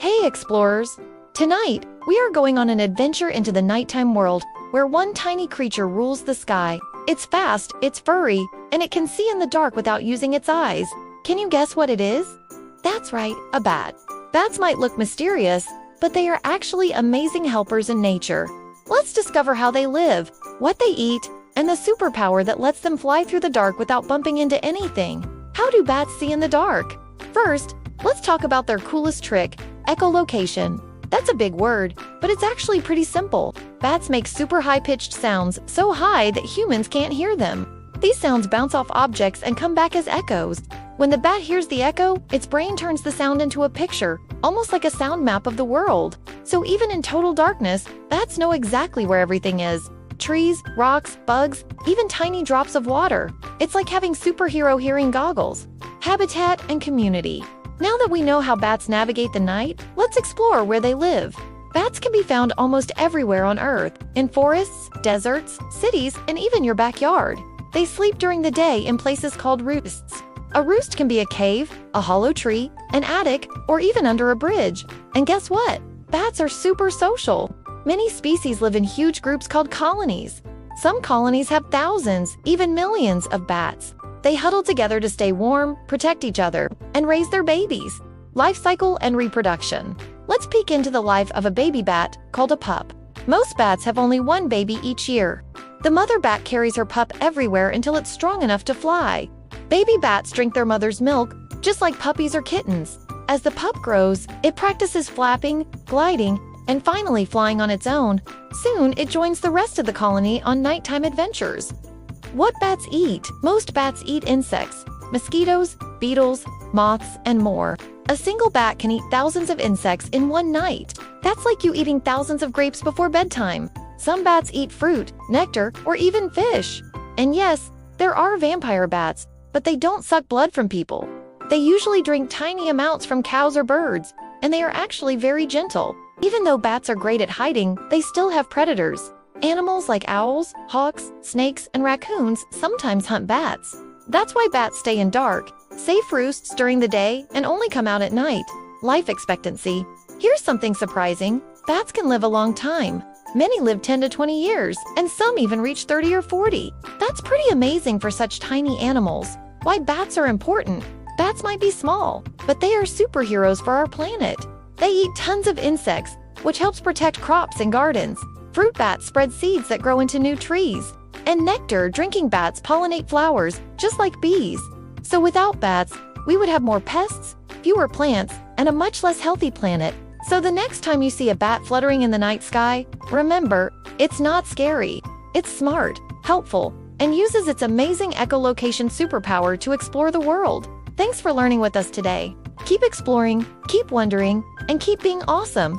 Hey explorers! Tonight, we are going on an adventure into the nighttime world, where one tiny creature rules the sky. It's fast, it's furry, and it can see in the dark without using its eyes. Can you guess what it is? That's right, a bat. Bats might look mysterious, but they are actually amazing helpers in nature. Let's discover how they live, what they eat, and the superpower that lets them fly through the dark without bumping into anything. How do bats see in the dark? First, let's talk about their coolest trick, echolocation. That's a big word, but it's actually pretty simple. Bats make super high-pitched sounds, so high that humans can't hear them. These sounds bounce off objects and come back as echoes. When the bat hears the echo, its brain turns the sound into a picture, almost like a sound map of the world. So even in total darkness, bats know exactly where everything is. Trees, rocks, bugs, even tiny drops of water. It's like having superhero hearing goggles. Habitat and community. Now that we know how bats navigate the night, let's explore where they live. Bats can be found almost everywhere on Earth, in forests, deserts, cities, and even your backyard. They sleep during the day in places called roosts. A roost can be a cave, a hollow tree, an attic, or even under a bridge. And guess what? Bats are super social. Many species live in huge groups called colonies. Some colonies have thousands, even millions of bats. They huddle together to stay warm, protect each other, and raise their babies. Life cycle and reproduction. Let's peek into the life of a baby bat called a pup. Most bats have only one baby each year. The mother bat carries her pup everywhere until it's strong enough to fly. Baby bats drink their mother's milk, just like puppies or kittens. As the pup grows, it practices flapping, gliding, and finally flying on its own. Soon, it joins the rest of the colony on nighttime adventures. What bats eat? Most bats eat insects, mosquitoes, beetles, moths, and more. A single bat can eat thousands of insects in one night. That's like you eating thousands of grapes before bedtime. Some bats eat fruit, nectar, or even fish. And yes, there are vampire bats, but they don't suck blood from people. They usually drink tiny amounts from cows or birds, and they are actually very gentle. Even though bats are great at hiding, they still have predators. Animals like owls, hawks, snakes, and raccoons sometimes hunt bats. That's why bats stay in dark, safe roosts during the day, and only come out at night. Life expectancy. Here's something surprising. Bats can live a long time. Many live 10 to 20 years, and some even reach 30 or 40. That's pretty amazing for such tiny animals. Why bats are important? Bats might be small, but they are superheroes for our planet. They eat tons of insects, which helps protect crops and gardens. Fruit bats spread seeds that grow into new trees. And nectar-drinking bats pollinate flowers, just like bees. So without bats, we would have more pests, fewer plants, and a much less healthy planet. So the next time you see a bat fluttering in the night sky, remember, it's not scary. It's smart, helpful, and uses its amazing echolocation superpower to explore the world. Thanks for learning with us today. Keep exploring, keep wondering, and keep being awesome.